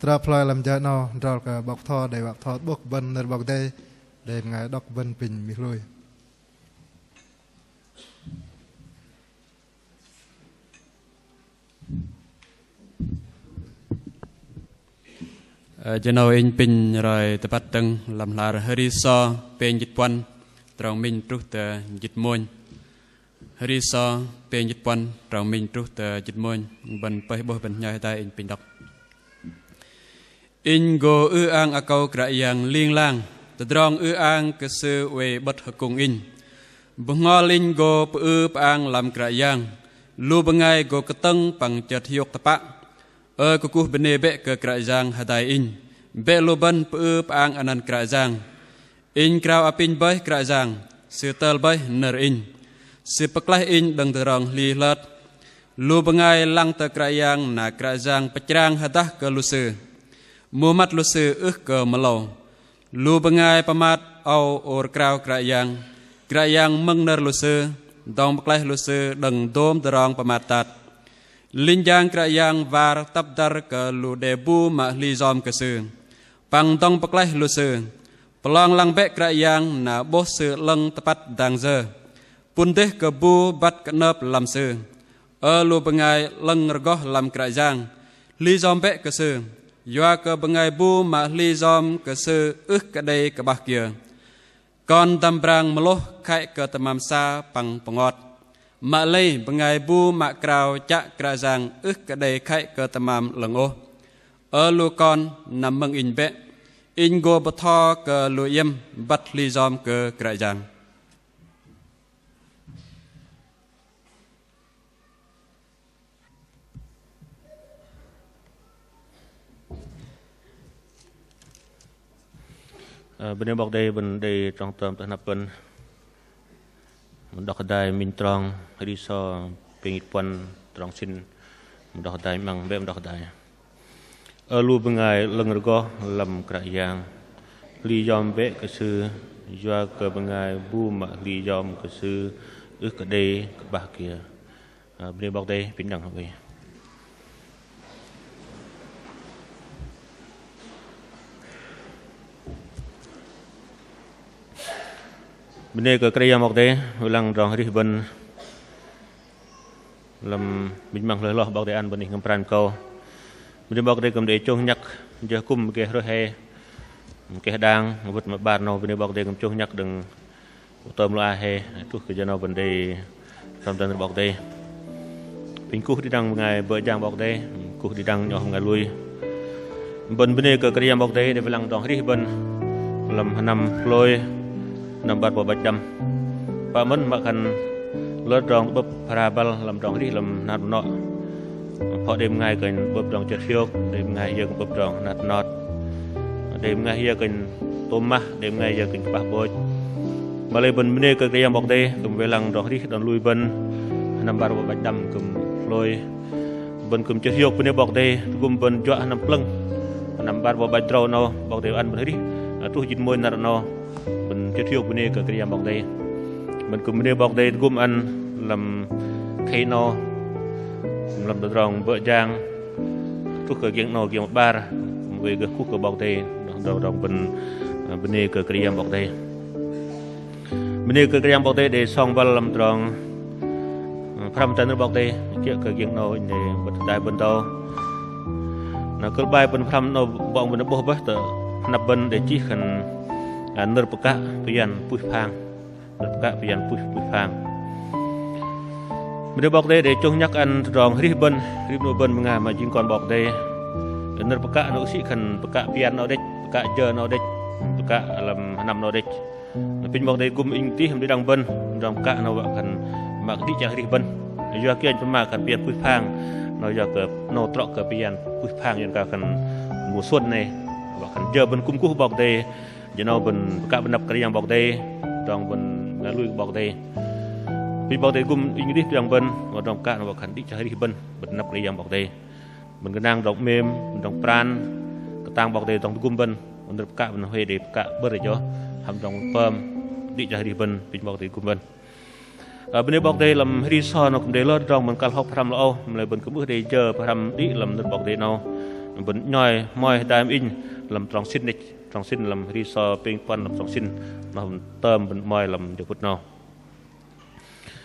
tra phơi làm giờ nó rồi cả bọc thọ để bọc thọ bốc vân nơi bọc đây để ngài đọc vân bình mi lùi cho nó in pin rồi tập bắt từng làm là hơi so bên dịch quan trong mình trút từ dịch môn hơi so bên dịch quan trong mình trút từ dịch môn bên phải bôi bên nhai tay in pin đọc in go ư ang akau krayang ling lang tadrong ư ang kesu we bat hakung in bungol in go pu pang lam krayang lu bengai go keteng pang chat yok tapak kukuh bene be ke krajang hadai in be loban pu pang anan krajang in kraw apin bai krajang setel bai ner in sepeklah in dang terang li lat lu bengai lang te krajang na krajang pecrang hadah ke luse mumat luse ke melau lu bengai pamat au or kraw krajang meng ner luse dong peklah luse dang dom terang pamatat Linjang krayang var tabdar ke lu debu mak li zom ke se pang tong pekleh lu se pelong lang bek krayang na boh se leng tepat dang ze punteh ke bu bat kenep lam se lu bengai leng regoh lam krayang li zom bek ke se yua ke bengai bu mak li zom ke se kedai ke bah kia kon tambrang meloh kai ke temam sa pang pengot Mak lay bengai bu mak krau cak krajang kedai khai ke tamam lengoh lu kon nam meng in be in go batho ke lu yem bat li zom ke krajang bên bọc đây trong tầm tận nạp bên đọc đài minh trong đi so bên Nhật trong xin đọc đài mang bên đọc đài lu bengai leng rego lam krayang li yom be ke sư doa ke bengai bu ma li yom ke sư ke đây ke bah kia bên bọc đây pin đằng vậy bên đây cái cây mọc đấy ulang rong hari bên làm mình mang lời lo bọc để ăn bên này ngâm pran câu bên đây bọc đây cầm để trông nhắc giờ cung cái rồi hay cái đang vượt mặt bàn nào bên đây bọc đây cầm trông nhắc đừng tôm loa hay chút cái giờ nào bên đây trong trận bọc đây bình cú đi đăng ngày vợ giang bọc đây cú đi đăng nhỏ ngày lui bên đây cái cây mọc đấy để ulang rong hari bên làm năm lôi Nambar bobaj dam, paman makan lót rong bắp parabal làm rong đi làm nát nọ, họ đêm ngày cần bắp rong chật phiêu, đêm ngày giờ bắp rong nát nọt, đêm ngày giờ cần tôm ma, đêm ngày giờ cần bạc boj, mà lấy bên bên cái cây bọc đây, cầm về lăng rong đi đón lui bên, nambar bobaj dam cầm lôi, bên cầm chật phiêu bên bọc đây, cầm bên chọa nằm pleng, nambar bobaj rau nọ, bọc đây ăn bên đi, tu chín môi nát nọ. Mình chơi thiêu bên này cái cây bọc đây mình cùng bên đây bọc đây gom ăn làm khay no làm đồ rong vợ giang thuốc cái giang no giang một bar về cái khúc cái bọc đây đồ rong bên này cái cây bọc đây bên này cái cây bọc đây để xong vào làm rong pram chân bọc đây kia cái giang no này bật đai bên tàu nó cứ bay bên pram no bọng bên nó bốc bớt nạp bên để chỉ cần nở bạc pian pui phang nở bạc pian pui phang mình bọc đây để trông nhắc ăn rong ribbon ribbon menga mà chính còn bọc đây nở bạc nó sĩ khẩn bạc pian nó đấy bạc giờ nó đấy bạc làm nằm nó đấy pin bọc đây gum in tí hầm đi đằng bên rong bạc nó bạc khẩn mặc đi chả ribbon giờ kia chúng mà khẩn pian pui phang nó giờ cái nó trọ cái pian pui phang hiện cả khẩn mùa xuân này bạc khẩn giờ bên cung cú bọc đây giờ nó bên các bên nắp cái yang bọc đây, trong bên ngã lui bọc đây, vì bọc đây cũng in đi trong bên, và trong các nó bọc khẩn đi chơi đi bên nắp cái yang bọc đây, bên cái nang rộng mềm, trong pran, cái tang bọc đây trong cung bên, bên các bên huê để các bớt để cho, hầm trong phơm đi chơi đi bên bọc đây cung bên, bên đây bọc đây làm resort nó cũng để lót trong bên các học làm lâu, lại bên cũng bữa đây chờ làm đi làm bọc đây nào, bẩn nhoi moi đam in làm trong xin làm ri so ping pon làm trong xin mà tôm bẩn moi làm được bút nào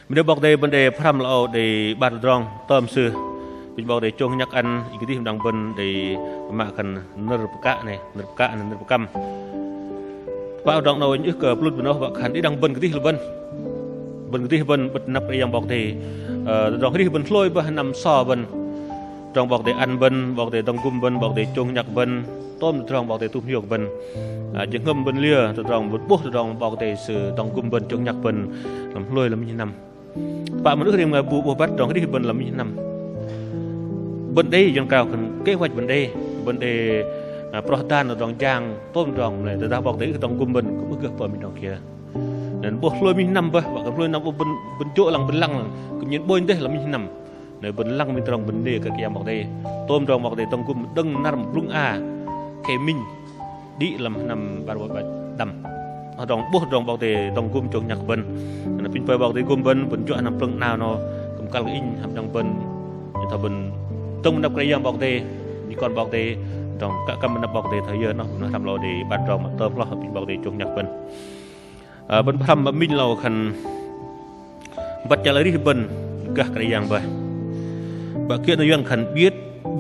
mình đãบอกđây vấn đềพระธรรมเราได้บาดรองตอมซื่อเป็นบอกได้จงยักอันอีกที่ดังบนได้มากันนรปกะเนี่ยนรปกะนรปกรรมว่าดองเราอย่างนี้เกิดปลุกบนเราบอกขันที่ดังบนก็ที่ละบนก็ที่บนบนนับอย่างบอกได้ดองที่บนลอยบนนำซ้อบนดองบอกได้อันบนบอกได้ดองกุมบนบอกได้จงยักบนต้มดองบอกได้ตุ้มหยกบนจึงเงิมบนเรือดองบนปุ๊บดองบอกได้สื่อดองกุมบนจงยักบนลำลอยลำยี่นำป่ามันก็เรียกว่าบูบัดดองที่บนลำยี่นำบนได้ยังกล่าวกันเกี่ยวกับบนได้โปรดานดองยางต้มดองเลยแต่ดาวบอกได้คือดองกุมบนก็ไม่เกิดเปิดมีดองเกียร์นั่นบวกลอยมีนำบ่บอกกันลอยนำบนโจ้หลังบนลังก็ยันบนได้ลำยี่นำในบนลังมีดองบนเดียก็เกี่ยวบอกได้ต้มดองบอกได้ดองกุมดึงน้ำรุ่งอาเคมินดีลำนำบาร์บดำดองบุดองบอกได้ดองกุมจงหยักบนนั่นเป็นไปบอกได้กุมบนบนจุอันน้ำปลึงนาวเนาะกุมกาลอินทำดองบนถ้าบนต้องนับกระยังบอกได้มีก่อนบอกได้ดองกะกำมันนับบอกได้เธอเยอะเนาะทำเราได้บาดรองมาเติมเราเป็นบอกได้จงหยักบนบนพรำบมินเราคันบัดจารีบนกะกระยังไปบะเกี่ยนยังคันเบี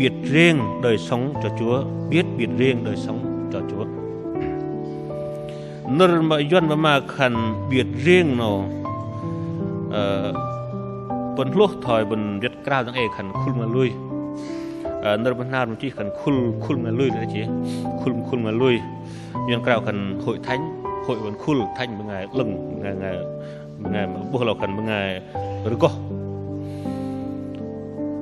ยดเร่งโดยสองจอจัวเบียดเร่งโดยสองจอจัวนรมาย้อนมาคันเบียดเร่งเนาะบนโลกถอยบนยัดกล้าวตั้งเอคันคุลมาลุยนรมานามันที่คันคุลมาลุยเลยจีคุลมาลุยย้อนกล้าวคันhội thánh hộiบนคุลthánhเป็นไงลึงไงพวกเราคันเป็นไงหรือก็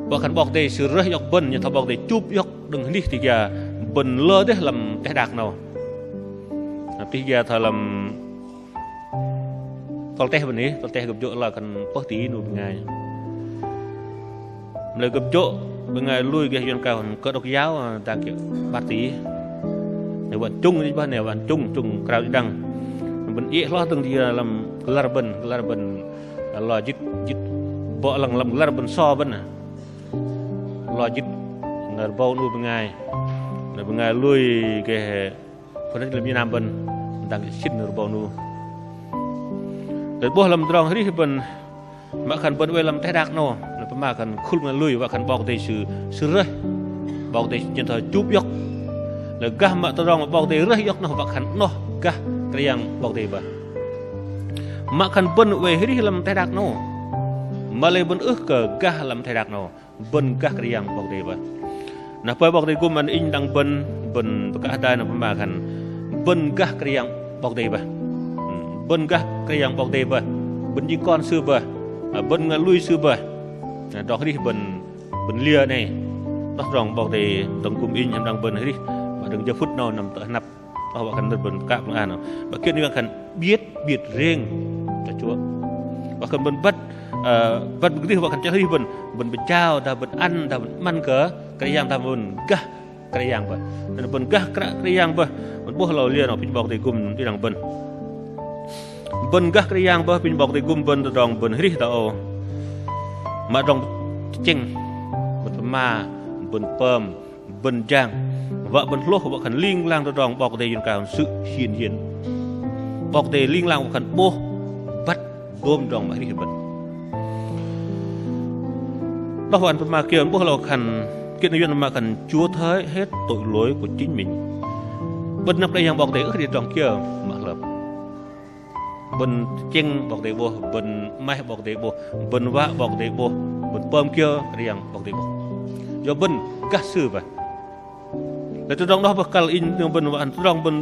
บอกคันบอกได้สื่อเรื่องยกบนยังทบอกได้จูบยกดึงนี่ที่จะบนเลือได้ลำแต่ดักเนาะที่จะทำลำตอนเตะแบบนี้ตอนเตะกับโจ้เราคันปกตินู่นเป็นไงเลยกับโจ้เป็นไงลุยกับยันเก่าก็ดอกยาวต่างเกี่ยวปาตีในวันจุ้งนี่บ้านเนี่ยวันจุ้งกราวดังบนเอะล้อตึงที่ลำลาบันลอจิตเบาะลำลาบันซ้อบันน่ะลอจิตเงินเบานู่นเป็นไงลุยแกคนนั้นเริ่มมีน้ำบันดังชิ้นเงินเบานู่นแต่บ่ลำตรองที่เป็นมาขันบนเวลาแต่ดักโน่แล้วประมาณขันคุลมาลุยว่าขันบอกได้สื่อเลยบอกได้ยันถอยจูบยกแล้วกะมาตรองบอกได้เรื่อยยกโน่ว่าขันโน่กะกระยังบอกได้บ่มาขันบนเวที่ลำแต่ดักโน่มาเลยบนกะกะลำแต่ดักโน่บนกะกระยังบอกได้บ่นะพอบอกได้กุมันอินดังบนประกาศได้นะประมาณขันบนกะกระยังบอกได้บ่บนกะกระยังบอกได้บ่บนยิงก้อนซื้อบ่บนงานลุยซื้อบ่ดอกที่บนเรือนี่ต้องรองบอกได้ต้องกุมอินยังดังบนที่มาถึงจะฟุตนอนนำตัวนับเพราะว่ากันบนกะบางอันเนาะบางเกี่ยวกับกันเบียดเร่งจะชัวว่ากันบนบัดที่ว่ากันจะที่บนเจ้าดาบนอันดาบนมันเกะกระยังดาบนกะกระยังบ่แต่บนกะกระยังบ่บนพวกเราเรียนออกเป็นบอกได้กุมที่ดังบนกะกระยังบ่เป็นบอกได้กุมบนตรองบนที่เรามาดองเจงบนมาบนเปิมบนจางว่าบนโลกว่าขันลิงล่างตรองบอกได้ยินการสึกเหียนบอกได้ลิงล่างว่าขันโบบัดบ่มดองมาที่บนเราวันมาเกี่ยวพวกเราขันเกี่ยวกับมาขันchúa thấy hết tội lỗi của chính mình bên nắp đây yangบอกได้คือตรองเกี่ยวมาเลยบนเจงบอกได้บ่บนไม้บอกได้บ่บนวะบอกได้บ่บนเปิมเกี่ยวเรียงบอกได้บ่ยบนกัสซื้อไปแล้วตรองเราบอกกัลอินบนวะตรองบน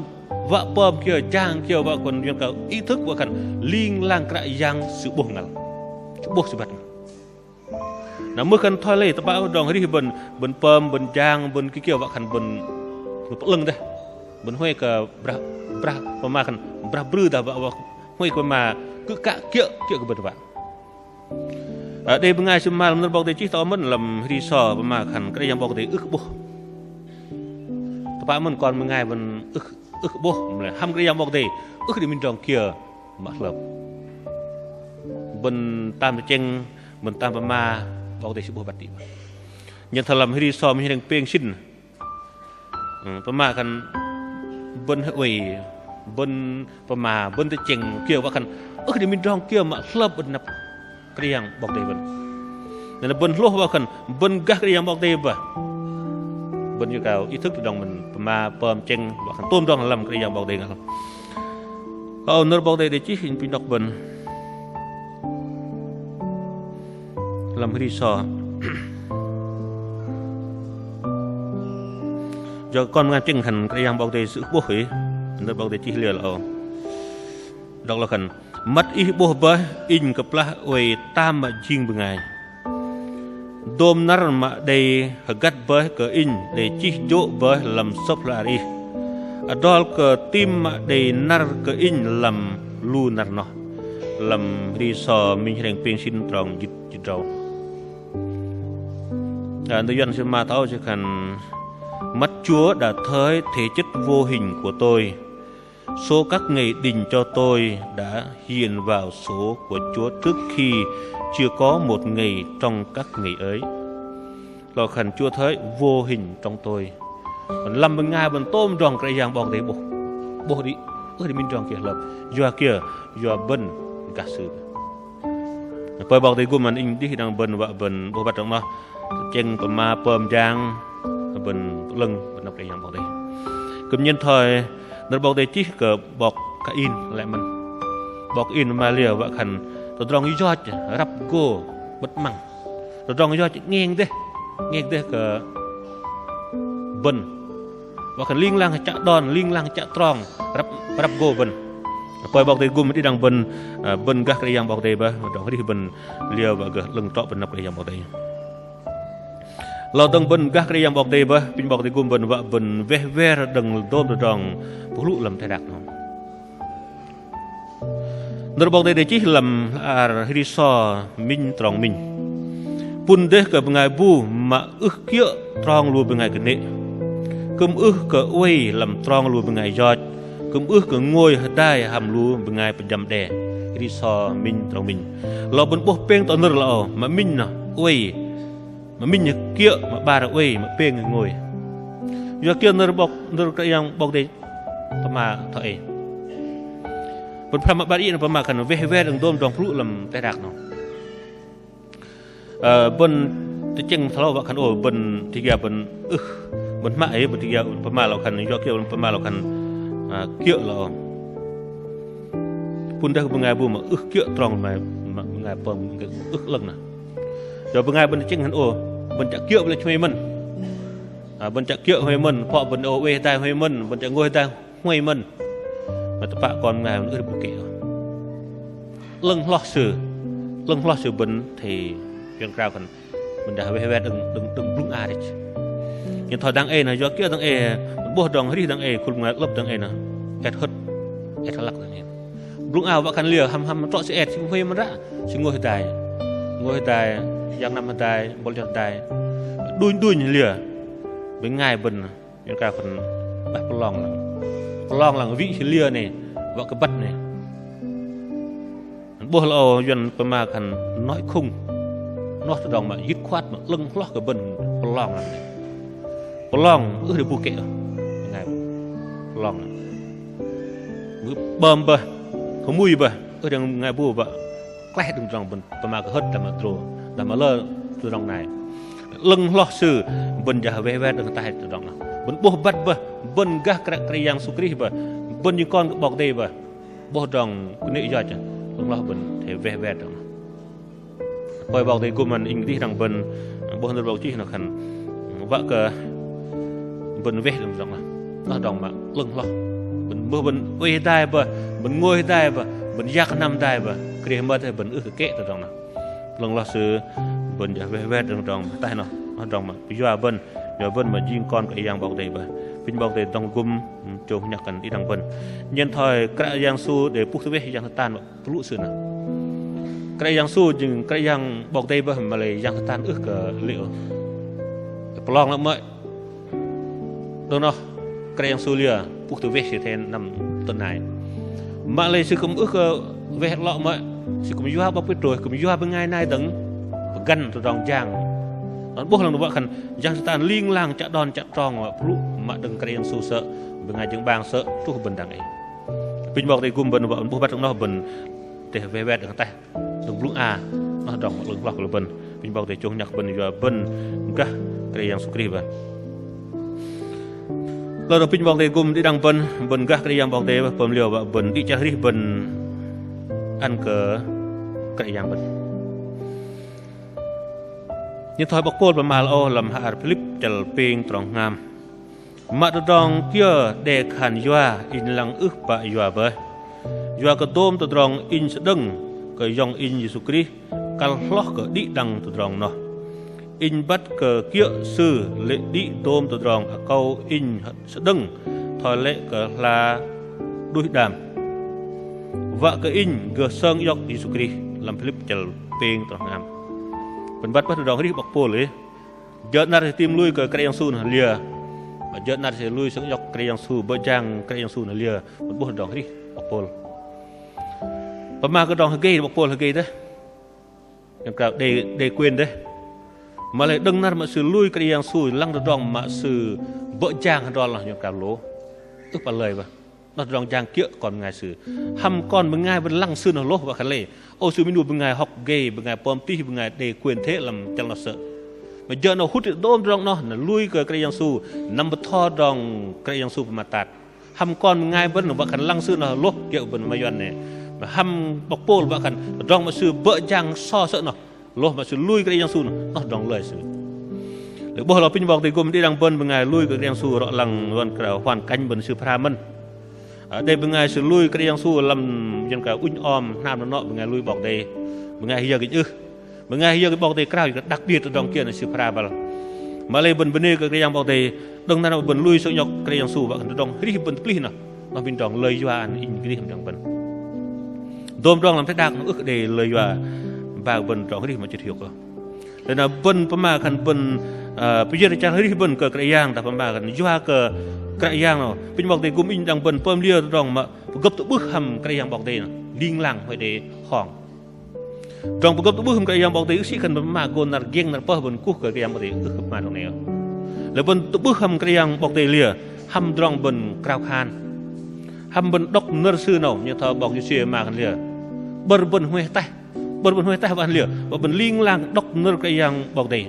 วะเปิมเกี่ยวจ้างเกี่ยวว่าคนยังเขาý thứcว่าขันลิงล่างกระยังsựบ่งัลบ่สิบัดnah mungkin toilet tempat dong hari bun pem bun jang bun kikil wakan bun peleng dah bun hoi ke brah pemakan brah bru dah bawa hoi ke ma ke kak kia ke bun pak đây bengai semal menurut bok deci tau men lam resort pemakan kada yang bok de boh tempat men kon bengai bun boh ham kada yang bok de di min dong kia maklum bun tam ceng bun tam pemaบอกได้สิบบัติยันทลำให้ดีซ้อมให้ดังเปลี่ยนชิ้น ประมากันบนเวยบนประมาบนตะเจงเกี่ยวว่ากันเดี๋ยวมีดองเกี่ยวมาคลับบนนับกระยังบอกได้บนนั่นบนโลกว่ากันบนกักกระยังบอกได้บ่บนอยู่เก่าอีทึกดองมันประมาเปิมเจงว่ากันต้มดองลำกระยังบอกได้กันเอาเนื้อบอกได้เดี๋ยวจีหินปีนดอกบนลำรีซอcho con ngang chân thành cái yang bao đây sự bố hủy nó bao đây chỉ lừa là đó là khẩn mất ý bố bơi in cặp lá ơi tam mà riêng bên ngày đom nار mà đây gắt bơi cờ in để chỉ dỗ bơi làm sop là đi đó cờ tim mà đây nar cờ in làm lu nar nó làm đi sò mình thành pin xin tròn dịch trâu người dân sẽ mà tháo cho khẩn mắt Chúa đã thấy thể chất vô hình của tôi. Số các ngày định cho tôi đã hiện vào số của Chúa trước khi chưa có một ngày trong các ngày ấy. Lo khẩn Chúa thấy vô hình trong tôi. Làm bằng ngày bằng tôm rong cái giang bọc đấy bố đi thì mình rong kia lập doa kia doa bần cả sự. Bởi bọc đấy của mình in đi đang bần vợ bần bố bắt trong nó chân của ma pơm giang bên lưng bên nắp cái yang bọc đây, cầm nhân thời nó bọc đây chỉ cờ bọc cái in lại mình bọc in mà liều vợ khẩn tôi rong ý cho rắp cô bất măng tôi rong ý cho nghiêng thế cờ bên vợ khẩn liên lang chạ đòn liên lang chạ tròn rắp cô bên coi bọc đây gồm đi đằng bên các cái yang bọc đây ba đó đi bên liều vợ cờ lưng trọ bên nắp cái yang bọc đâyเราต้องบนกักเรียงบอกได้บ่เป็นบอกได้กุมบนว่าบนเวเวรดังโดมดองผู้ลุลำไทยดักน้องนรบอกได้จีลำอาร์ฮิริซอมินตรองมินปุ่นเด็กกับไงบูมาเกี่ยตรองรูเป็นไงกันเนี่ยกุมกับอวยลำตรองรูเป็นไงยอดกุมกับงวยได้หำรูเป็นไงเป็นยำแดฮิริซอมินตรองมินเราบนโป๊ะเป้งตอนนึกเรามามินนะอวยmà mình nhớ kia mà bà đã quay mà bê người ngồi giờ kia nó cái yang bọc đây mà thôi bữa pha mà bà đi nó mà cần về đừng đom đong phụ làm tay đạc nó bên cái chân tháo vợ khăn ổ bên thì kia bên mãi ấy bên thì kia bên màเราkhăn giờ kia bên màเราkhăn kia là phun đây bên ngày buổi mà kia tròn mà ngày bơm cái lần này rồi bên ngay bên chân hắn ồ bên chợ kiệu bên chuối mình bên chợ kiệu huề mình họ bên ồ về tai huề mình bên chợ ngôi tai huề mình mà tập bạ còn ngày nữa được kể lưng lo sử bên thì chuyện cao còn mình đã về đừng đúng ai đấy nhưng thời đang là do kia đang bố đồng đi đang cùng ngày lớp đang nè ẹt lắc này đúng ao vợ khăn lìa hầm trọ sẽ ẹt xin huề mà ra xin ngôi tài yang năm tay bol yang tay đuôi lìa bên ngày bên những cái phần bắt long là vị lìa này vợ cái bắt này bố lao dân bên mà cần nói khung nó từ đồng mà dứt khoát mà lưng lót cái bên long này long được bù kệ ngày long bơm bơ không mùi bơ đang ngày bù bơ quét đừng rong bên mà cái hết là mà trồ là mà lơ từ dòng này lưng lo sử bên giờ về đừng tay từ dòng nào bên bố bắt bờ bên gác cái yang sukri bờ bên những con bọc đây bờ bố dòng cái nị giờ chứ lưng lo bên thì về dòng coi bọc đây của mình in đi đằng bên bố hơn bọc chi nó khăn vợ cờ bên về đừng dòng nào nó dòng mà lưng lo bên bố bên uy tai bờ bên ngôi tai bờ bên giác năm tai bờ cái mà thì bên kệ từ dòng nào lần lo sự bên giờ về đừng tay nó mà giờ bên mà riêng con cái yang bọc đầy bà pin bọc đầy trong gum trâu nhặt cần đi đằng bên nhân thời cái yang su để phúc thứ về yang tan mà lũ sự nào cái yang su chừng cái yang bọc đầy bà mà lấy yang tan cả liệu plong lắm vậy đâu nó cái yang su lìa phúc thứ về sẽ thêm năm tuần này mà lấy sự cũng về lọ vậy sự cũng do bọc biết rồi cũng do bên ngày nay tầng gần từ dòng giang bố lần đó khăn giang ta liên lang chặt đòn chặt tròn mà plu mà đừng cái su sợ bên ngay tiếng bang sợ tu bên đằng ấy pin bọc thì gum bên vợ bố bắt trong nó bên để về về được tay đừng plu nó đòn một lần lọc là bên pin bọc thì chung nhạc bên vừa bên cái yang su kri bên lalu pin bọc thì gum đi đằng bên cái yang bọc thì bơm liều và bên đi chơi đi bên ăn cờ cái yang bên như thoi bọc polประมาณโอลำหาพลิปจัลเปงตรองงามมาตรองเกี่ยเดขันยัวอินลังอึกปะยัวเบยยัวกระโดมตรองอินสะดึงก็ยองอินยิสุคริกัลล็อกก็ดิดังตรองเนาะอินบัดก็เกี่ยซื่อเลดิโดมตรองเกาอินสะดึงถอยเละก็ลาดุยดามวะก็อินก็เซิงยอกยิสุคริลำพลิปจัลเปงตรองงามเป็นบัดพัฒนาที่บอกโปเลยเยอะนัดทีมลุยกับกระยังสู้น่ะเลียเยอะนัดเสียลุยสังยกกระยังสู้เบอร์จังกระยังสู้น่ะเลียเป็นบัดพัฒนาที่บอกโปลประมาณก็ดองฮเกย์บอกโปลฮเกย์เด้ยังกล่าวเดเกวนเด้มาเลยดึงนัดมาซื้อลุยกระยังสู้ลังดองมาซื้อเบอร์จังดอนหลังยังกล่าวโลตึกไปเลยปะนัดดองจังเกี่ยก่อนไงซื้อทำก่อนเป็นไงเป็นลังซื้อน่ะโลว่าคันเล่โอ้ซื้อไม่ดูเป็นไงฮอกเกย์เป็นไงปอมตี้เป็นไงเดเกวนเทลำจังเราเสอะมาเจอเราหุดโดมดองเนาะน่ะลุยกับกระยังสู้นำไปทอดองกระยังสู้มาตัดทำก่อนเป็นไงเป็นหรือว่าคันลังซื้อน่ะโลเกี่ยวเป็นมาย้อนเนี่ยมาทำปกโป้ว่าคันดองมาซื้อเบอร์จังซ่อเสอะเนาะโลมาซื้อลุยกระยังสู้เนาะดองเลยซื้อหรือบ่เราพิจารณาตีกลมที่ดังเป็นเป็นไงลุยกับกระยังสู้เราลังวันกระหวันกันเป็นซื้อพรามันได้เป็นไงซื้อลุยกระยังสู้ลำยังกับอุ้ยออมน้ำเนาะเป็นไงลุยบอกได้เป็นไงเฮียกินเป็นไงเฮียกินบอกได้กล้าวดักเบียดตัวดองเกียร์ในซื้อพราบลมาเลยเป็นนี่กระยังบอกได้ดังนั้นเราเป็นลุยส่งยกกระยังสู้ว่าตัวดองรีบเป็นกลิ้นเนาะมาเป็นดองเลยว่าอันอินกลิ้นดังเป็นโดมดองลำท้ายดักอึกได้เลยว่าบางเป็นดองรีบมันจะเที่ยวก็แต่น่ะเป็นประมาณคันเป็นพิจารณารีบเป็นกระยังแต่ประมาณกันย่าก็กระยังเนาะเป็นบอกได้กุมอินดังเป็นเพิ่มเลี้ยดองมาประกอบตัวบึ้ทำกระยังบอกได้ลิงหลังไว้ได้ห้องดองประกอบตัวบึ้ทำกระยังบอกได้สิขันเป็นมาโกนนัดเก่งนัดเพิ่มเป็นกู้กระยังบอกได้ขึ้นมาตรงนี้แล้วเป็นตัวบึ้ทำกระยังบอกได้เลี้ยทำดองเป็นกราวคานทำเป็นดอกเนื้อซื้อเนาะเนี่ยเธอบอกอยู่เชื่อมากันเลี้ยบริบทห้วยใต้บริบทห้วยใต้วันเลี้ยว่าเป็นลิงหลังดอกเนื้อกระยังบอกได้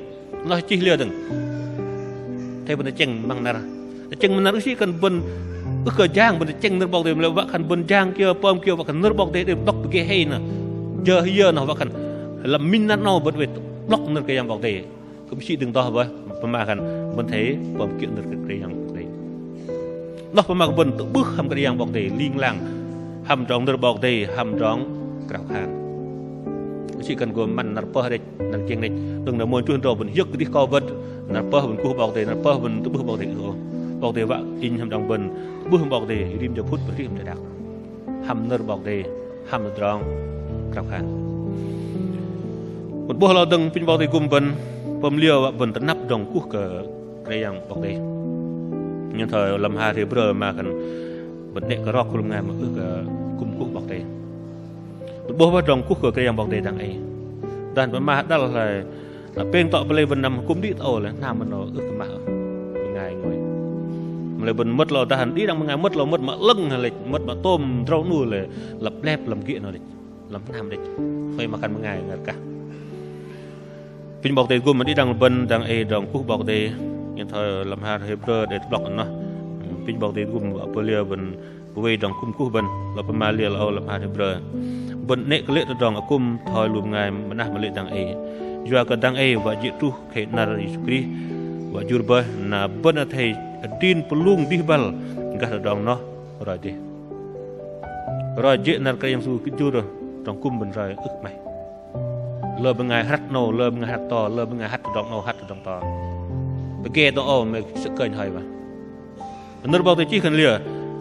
เราจีเลี้ยดึงเทเป็นเจงบางนาจังมันนั่งสิกันบนเกิดย่างบนจังนึกบอกเดิมแล้วว่าคันบนย่างเกี่ยวปอมเกี่ยวว่าคันนึกบอกเดิมดอกตัวเกให้น่ะเยอะนะว่าคันละมินนั่นเอาบนเวทดอกนึกก็ยังบอกเดิมก็ไม่ใช่ดึงต่อไปประมาณกันบนเทปอมเกี่ยวนึกก็ยังบอกเดิมดอกประมาณบนตัวบึ้งทำก็ยังบอกเดิมลิงลังทำร้องนึกบอกเดิมทำร้องกล่าวขานไม่ใช่กันกลัวมันนัดเปิดเด็กนัดเก่งเด็กตึงนัดมวยจุนโตบนยกที่คอวัดนัดเปิดบนกูบอกเดิมนัดเปิดบนตัวบึ้งบอกเดิมบอกเดว่าอินทำดังบนบุ้งบอกเดริมจะพุทธริมจะดักทำเนื้อบอกเดทำดรองกลับขันบนบุ้งเราดึงเป็นบอกเดกุมบนผมเลี้ยวบนตะนับดองกู้เกิดกระยังบอกเดยังเธอลำหาเทเบอร์มากันบนเด็กก็รอกกลุ่มงานมากุมกู้บอกเดบนบุ้งว่าดองกู้เกิดกระยังบอกเดดังไอด้านประมาด้านอะไรเป็นต่อไปเลยบนนำกุมดิโอเลยน้ำมันมาง่ายง่อยเลยบนมดเราทหารดีดังมึงไงมดเรามดมาลึงอะไรมดมาต้มเต้านู่เลยหลับแลบลำเกี้ยนเลยลำน้ำเลยเคยมากันมึงไงเงี้ยกะพินบอกเตยกุมมันดีดังบนดังเอดังกู้บอกเตยยังเธอลำหาเฮเบอร์เด็ดบล็อกเนาะพินบอกเตยกุมเอาไปเลี้ยบนเวดังกุ้มกู้บนเราไปมาเลี้ยเราลำหาเฮเบอร์บนเนกเละดังกุ้มถอยลุมไงมันน่ามาเละดังเอยัวก็ดังเอว่าจิตุเขนาริสุกรีว่าจุดเบอร์น่ะบนอะไรดินปลุงดิบาลก็ระดองเนาะรอยดิรอยเจนัดกระยังสู้กิจูร์ดองกุ้มบนรอยอึกไหมเลิกเป็นไงฮัตโนเลิกเป็นไงฮัตต่อเลิกเป็นไงฮัตดองโนฮัตดองต่อไปเกตตัวอ้อมไม่สึกเกินหอยปะนึกบอกตัวจี้ขันเรือ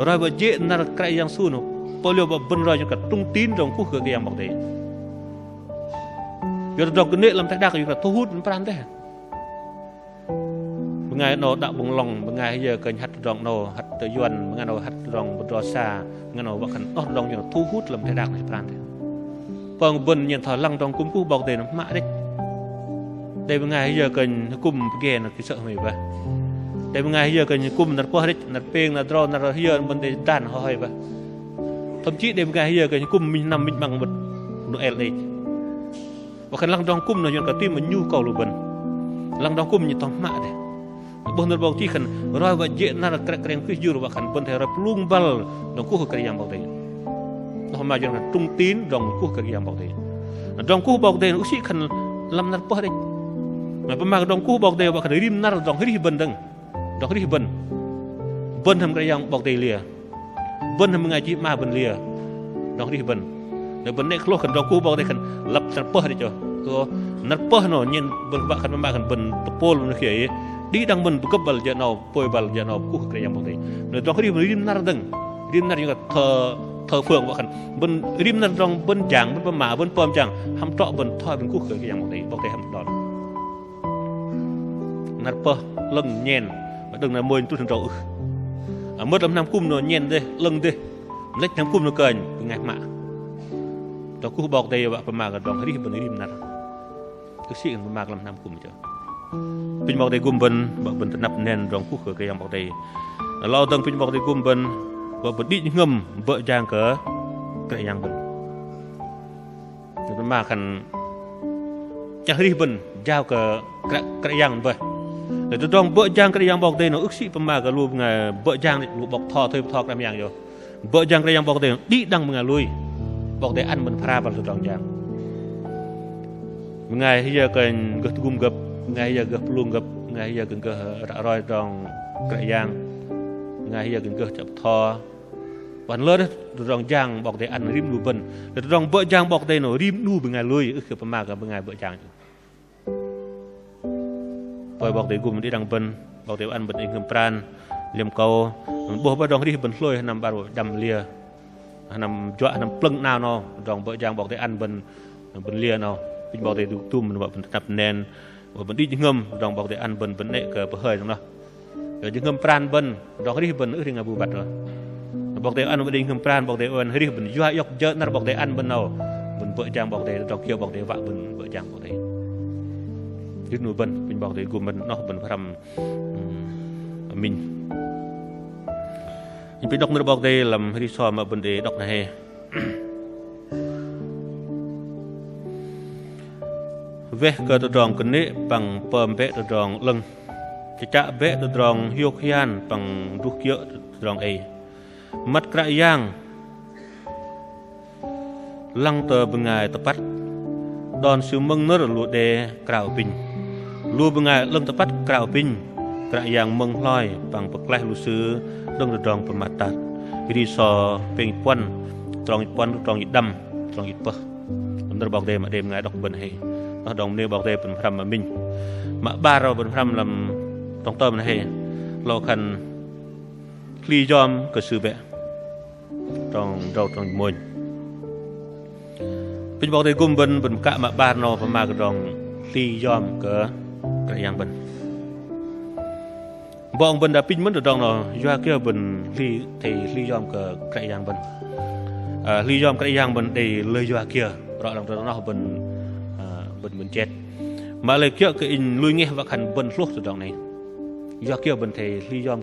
รอยว่าเจนัดกระยังสู้เนาะพอเรือบนรอยจะกัดตุ้งตีนดองกู้เกยังบอกได้ยอดดอกกันเนี่ยลำแท้ดักอยู่กับทุ่หุ่นปรานได้บางไงโนดักบงลงบางไงเยอะเกินฮัตดองโนฮัตเตยวนบางไงโนฮัตดองบดรอซาบางไงโนว่าขันอดดองอยู่ทุ่หุ่นลำแท้ดักในปรานได้ปองบนยันถอดลังดองกุ้มกู้บอกเดินมาเด็ก đây bên ngày giờ cần cung kia nó cái sợ mày vậy đây bên ngày giờ cần cung nạt qua hết nạt peng nạt rau nạt giờ bên đây đàn họ hay vậy thậm chí đây bên ngày giờ cần cung mình nằm mình bằng một nụ el đây và khăn lăng đong cung nó nhận cả tim mình nhu cầu lụt bần lăng đong cung như tóm mạ đấy bông nở bông chỉ khăn rồi vậy dễ nạt kẹt cứ dưa và khăn bên thế rồi plung bal nó cũng cái yang bảo đấy nó mà cho là trung tín dòng cũng cái yang bảo đấy dòng cũng bảo đấy nó chỉ khăn làm nạt qua đây mà bên mà dòng cũng bảo đấy và khăn rim nạt dòng hết đi bần đằng dòng hết đi bần thầm cái yang bảo đấy lìa bần thầm ngày chỉ mà bần lìa dòng hết đi bần để bần này khlo khăn dòng cũng bảo đấy khăn lập nạt qua đấy cho nạt qua nó nhìn bần bạn khăn mà khăn bần pol nó kia đi đang bần cấp bal giờ nào poi bal giờ nào cũng cái yang bảo đấy rồi dòng hết đi rim nạt đằng rim nạt như là thờ phượng vậy khăn bên rim nát rong bên giang bên mà bên pom giang ham trọ bên thoi bên cúc khởi cái dạng một cái ham đòn nát pơ lưng nhện và đừng là môi tu thành trâu mất lắm năm cung nó nhện đây lưng đây lách năm cung nó cởi ngày mạ đó cúc bọc đây vậy mà cái đòn rim bên rim nát cái gì bên mà làm năm cung chứ pin bọc đây cung bên nắp nền rong cúc khởi cái dạng bọc đây lo tầng pin bọc đây cung bên và bật đi ngầm vợ chàng cỡ cái yang bần rồi mà khăn chàng đi bần giao cỡ cái yang vậy để tôi trong vợ chàng cái yang bọc đây nó ức sĩ mà cái luôn ngày vợ chàng này bọc thò thôi thò làm yang rồi vợ chàng cái yang bọc đây đi đằng ngày lui bọc đây ăn mình pha vào tôi trong chàng ngày bây giờ cần gật gum gập ngày giờ gập luôn gập ngày giờ cần cỡ rồi trong cái yang ngày giờ cần cỡ chập thòวันเลิศรองจางบอกได้อันริมดูบนแต่รองเบอจางบอกได้หนูริมดูเป็นไงเลยคือประมาณกับเป็นไงเบอจางปล่อยบอกได้กลุ่มที่ดังบนบอกได้อันบนเองคือปราณเลี้ยมเกาบอกว่าดองที่บนลอยนำบาร์ดำเลียนำจ่อนำปลึงนาวเนาะรองเบอจางบอกได้อันบนเลียเนาะเป็นบอกได้ดูตุ้มมันบอกเป็นตับแนนบอกบนที่เงิมรองบอกได้อันบนเนกเกิดเผยตรงนั้นเกิดเงิมปราณบนรองที่บนที่ไงบูบัดเนาะบอกได้อันบดีขึ้นปราณบอกได้อันเฮ้ยบนย่อยยกเยอะนั่นบอกได้อันบนเอาบนเบอจางบอกได้ดอกเกี่ยวบอกได้วะบนเบอจางบอกได้ยึดหนูบนเป็นบอกได้กูมันนอกบนพระรำมินยังเป็นดอกนั่นบอกได้ลำที่ซ้อมมาบนได้ดอกนั่นเฮเวกเกิดตัวรองคนนี้ปังเปิ่มเบะตัวรองลึงจะเบะตัวรองยกยานปังดุกเยอะตัวรองเอมัดกระย่างลังเตอเป็นไงตะปัดดอนซื้อมึงเนื้อลูเดกล่าวปิงลูเป็นไงลังตะปัดกล่าวปิงกระย่างมึงลอยปังปกไล่ลูซื้อดงดองประมาตัดรีซอเป็นปวนตรองปวนตรองดำตรองปะลำตะบอกเดมาเดมไงดอกบนให้ดองเนบอกเดเป็นพรำมามิงมาบ้าเราเป็นพรำลำตองเติมให้เราคันคลียอมก็ซื้อแบบtrong rau trong mồi, bây giờ đây gom bần cả mà ba nó và mà cái trong li yom cái yang bần, bọn bần đã pin mất được trong nó do kia bần li thì li yom cái yang bần, li yom cái yang bần để lời do kia, rồi làm cho nó bần chết, mà lời kia cái in lui nghe và khăn bần luộc từ trong này, do kia bần thì li yom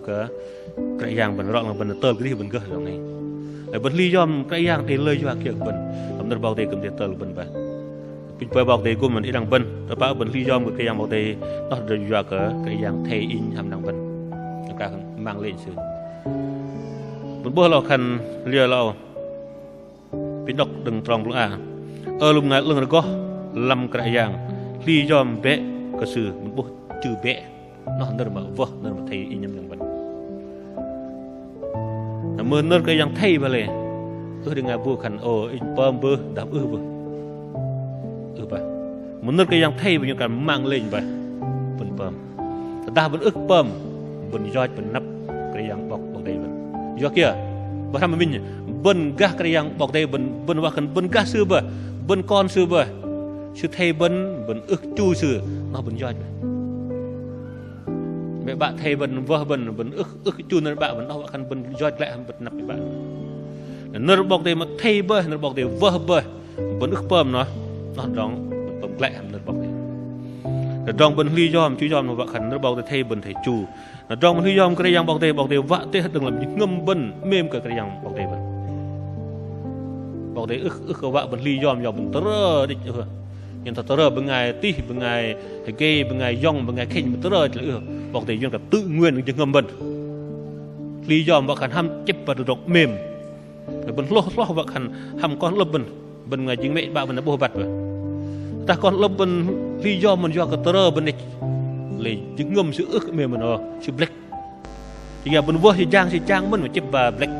cái yang bần rồi làm bần tơ cái gì bần cơ trong này. Bần li yom cái yang thì lời cho kia bần, ông ta bảo đây cầm tiền tờ bần vậy, pin phải bảo đây của mình ít đằng bần, rồi bảo bần li yom cái yang bảo đây nó được cho cái yang thay in hàm đằng bần, các mang lên sự, bần bữaเราkhăn liaเราpin đọc đừng tròn luôn lúc này lưng nó có làm cái yang li yom bé cái sự bần bữa trừ bé, nó được mà vợ nó thay in hàm đằng bần. Mưa nở cái yang thay vàoเลยdengan bu kan in pom bu đáp bu ba menurut cái yang thay banyak kan mang lên ba bun pom dah bun pom bun joj bun nap cái yang bọc đây bun joj kia ba tham mình bun gah cái yang bọc đây bun wa kan bun gah sư ba bun con sư ba sư thay bun chu sư nó bun joj mẹ bạn thay bần vợ bần ức chu nên bạn vẫn đau khăn bần doi lại bật nạp với bạn nó bọc đây mà thay bơi nó bọc đây vợ bơi bần ức pơm nó đóng bấm lại nó bọc đây rong bên ly yom chú yom nó vợ khẩn nó bảo để thay bên thầy chu rong bên ly yom cái yang bảo để vợ tê đừng làm ngâm bên mềm cái yang bảo để bên bảo để ức vợ bên ly yom bên tơ đi nhưng thật tơ bên ngày tí bên ngày thầy kê bên ngày yong bên ngày khinh bên tơ bảo để dân cả tự nguyên những ngâm bên ly yom vợ khẩn ham chép vào được mềm bên lo vợ khẩn ham con lớp bên ngày chính mẹ bạn bên nó bô bạch rồi ta còn lớp bên ly yom mình do cái tơ bên này lấy những ngâm sự ức mềm mình nó sự black thì giờ bên vua thì trang mình mà chép vào black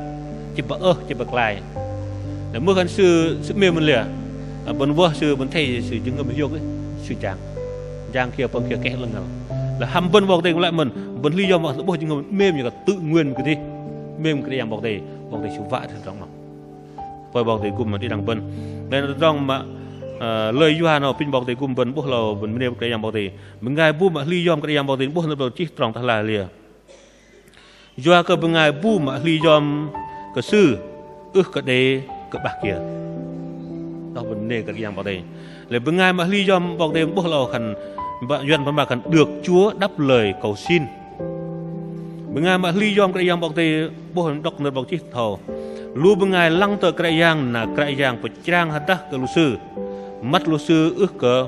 chép vào chép vào lại để mưa gần sự mềm mình lìa bên vua sự bên thầy sự những ngâm vô cái sự trang kia phần kia kẹt lần nào là ham bên bọc đây cũng lại mình bên ly yom mà bôi những ngâm mềm như là tự nguyên cái đi mềm cái dạng bọc đây sự vạ thật trong nó rồi bọc đây cùng mà đi đằng bên nên trong mà lời Yohan nó pin bọc thì cùng bên bố lò bên bên cái yang bọc thì bên ngày bu mà ly yom cái yang bọc thì bố nó chỉ tròn thật là lìa Yohan cái bên ngày bu mà ly yom cái sư cái đề cái bạc kia đó bên này cái yang bọc thì lấy bên ngày mà ly yom bọc thì bố lò khẩn bạn duyên phần bạc khẩn được Chúa đáp lời cầu xin bên ngày mà ly yom cái yang bọc thì bố đọc nó bọc chỉ thầu lu bên ngày lăng tờ cái yang là cái yang phải trang hết đó cái lu sư mắt lu sư ước cỡ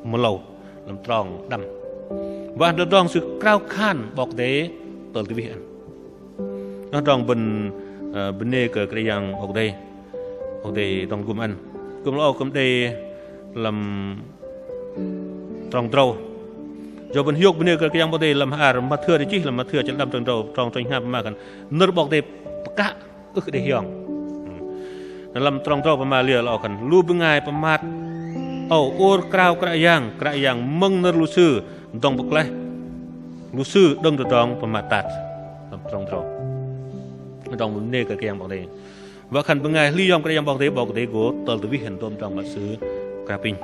một lầu làm tròn đầm và nó tròn sự cao khan bọc đế tờ tư viện nó tròn bên này cái yang bọc đây tròn gồm ăn gồm lo gồm đây làm tròn trâu rồi bên hiוק bên này cái yang bọc đây làm mà thưa thì chỉ làm mà thưa chỉ làm tròn trâu tròn tròn hạp mà cần nở bọc đây cả ước để hiong làm tròn trâu mà lìa lo cần lu bên ngày mà or krau krayang meng ner lusu dong bekleh lusu dong dong pematat trong dong ne cái yang bọc đây và khẩn bên ngày ly yom cái yang bọc đây của tờ tử vi hiện tôm trong mặt sứ krapin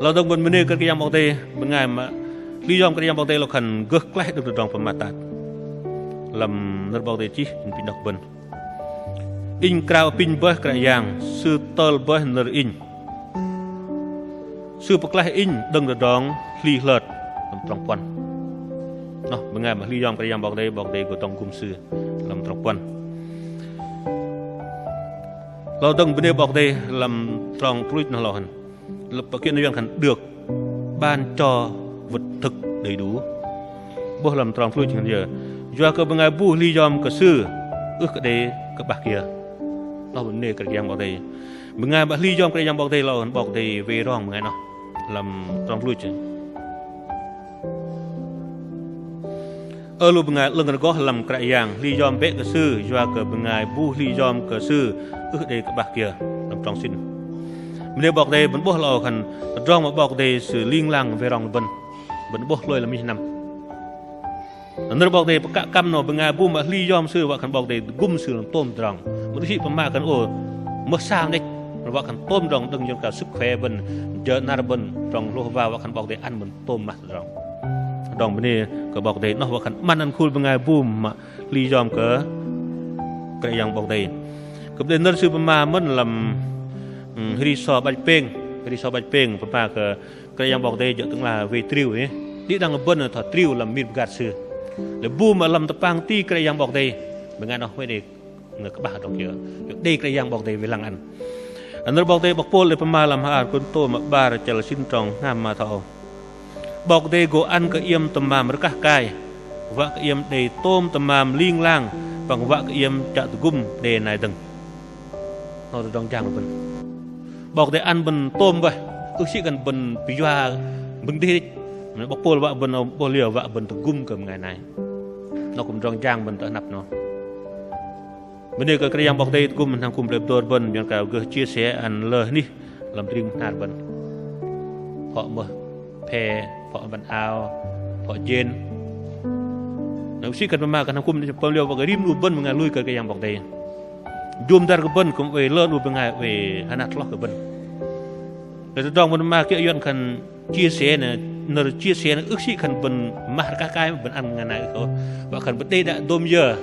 lao động bên ne cái yang bọc đây bên ngày mà ly yom cái yang bọc đây là khẩn gước kleh dong dong pematat làm ner bọc đây chỉ pin đọc bên in krau pin bơ krayang sư tol bơ ner in sư bậc lai in đừng được đón ly lợt làm trong quân, nó bên ngày mà ly yom cái yang bọc đây của tông cung sư làm trong quân, lao động bên đây bọc đây làm trong fruit nó lò hẳn, lập bậc kiện nó hẳn được ban cho vật thực đầy đủ, bố làm trong fruit như giờ, do cơ bên ngày bu ly yom cái sư ước cái đây các bạc kia, nó bên đây cái yang bọc đây, bên ngày mà ly yom cái yang bọc đây là bọc đây về rong bên ngày nó làm trong lui chứ lu bên ngày lần có làm cái yang ly yom bé cái sư do cái bên ngày bu ly yom cái sư ước đây các bạc kia làm trong xin mình bọc đây vẫn bố lò khẩn rong mà bọc đây sự liên lang về rong bên vẫn bố lôi là mình nằm nó bọc đây cả cam nó bên ngày bu mà ly yom sư và khẩn bọc đây gum sư làm tôm rong một khi mà khẩn mất sang đấy và khẩn tôm rong đừng cho cả sức khỏe bên giờ nara bên rong lô vào và khẩn bọc để ăn mình tôm mặt rong bên này cái bọc để nó và khẩn man ăn khui bên ngày boom mà ly yom cái yang bọc đây cái bên nơi sư mà mình làm resort bạch peng và cái yang bọc đây giờ tức là về triu ấy đi đang ở bên là thọ triu làm mít gạt sư để boom mà làm tập bang ti cái yang bọc đây bên ngày nó phải để người các bạn trong kia đây cái yang bọc đây về lăng ăn anh bọc đây bọc pol để pema làm hạt con tô mà ba là chờ xin tròn ngam mà thọ bọc đây gỗ ăn cái yếm tầm màm rất cả cay vợ cái yếm để tôm tầm màm liêng lang bằng vợ cái yếm chợ gum để này đừng nó trong trang của mình bọc đây ăn bên tôm vậy ước sĩ gần bên pizza bên đi bọc pol vợ bên pol liều vợ bên gum cầm ngày này nó cũng trong trang bên tự nạp nó bên đây cái yang bọc đây cùng mình cùng đẹp đôi bên những cái chia sẻ ăn lời ní làm riêng hạt bên họ mở phe họ bàn ao họ jen nếu sĩ cần mà cần cùng bao nhiêu vào cái rim luôn bên một ngày lui cái yang bọc đây zoom ra cái bên cũng về lơ luôn bên ngày về hạt lót cái bên để trong bên mà cái yon cần chia sẻ này nợ chia sẻ ước sĩ cần bên mà các cái bên ăn ngày này thôi và cần bên đây đã tôm dừa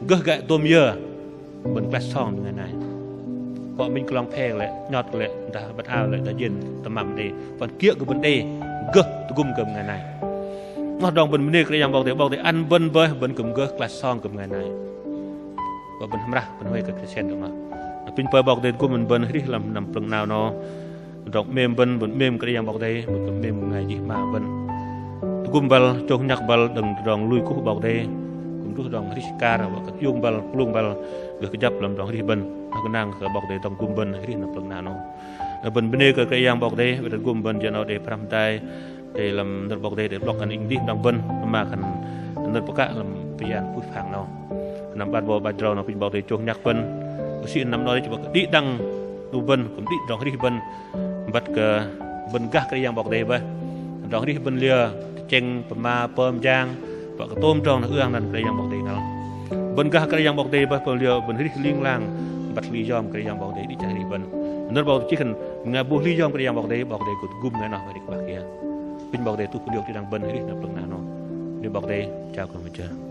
gỡ gậy tôm dừa bên quét song ngày này họ mình còn phe lại nhọt lại đã bắt ao lại đã dần tầm mầm đi còn kia của bên đây gơ gum cầm ngày này nó đong bên này cái yang bọc để ăn bên bơi bên cầm gơ class song cầm ngày này và bên hamra bên hơi cái sen được mà pin bơi bọc để gum bên đi làm nằm plung nào nó đong mềm bên mềm cái yang bọc để bên mềm ngày gì mà bên gum bal trong nhạc bal đằng đong lui cú bọc để cũng rút đong riska rồi và cái yung bal plung bal được cái dập làm đong đi bên nó cái năng cái bọc để đong gum bên đi nằm plung nào nó bên này cái yang bọc để bên gum bên cho nó để pram tay để làm nợ bọc để block anh English đong bên mà khăn nợ bọc cả làm pian phút phẳng nào nằm ban bò ban trâu nó pin bọc để trong nhạc bên sĩ nằm đó để cho bọc đi đăng tu bên cũng đi đong đi bên bắt cái bên gác cái yang bọc để bên đong đi bên lia chèn mà pom giang và cái tôm tròn nó ương là cái yang bọc để nào bên gác cái yang bọc để bên lia bên đi liên lang bắt lý do cái yang bọc để đi chạy đi bên nợ bọc chỉ cần nghe buộc lý do cái yang bọc để cột gum cái nào phải đi bạc kia pin bọc để tu điềuที่ดังเบิ้ลให้นับลงหน้าเนาะเดี๋ยวบอกได้เจ้าคนมาเจอ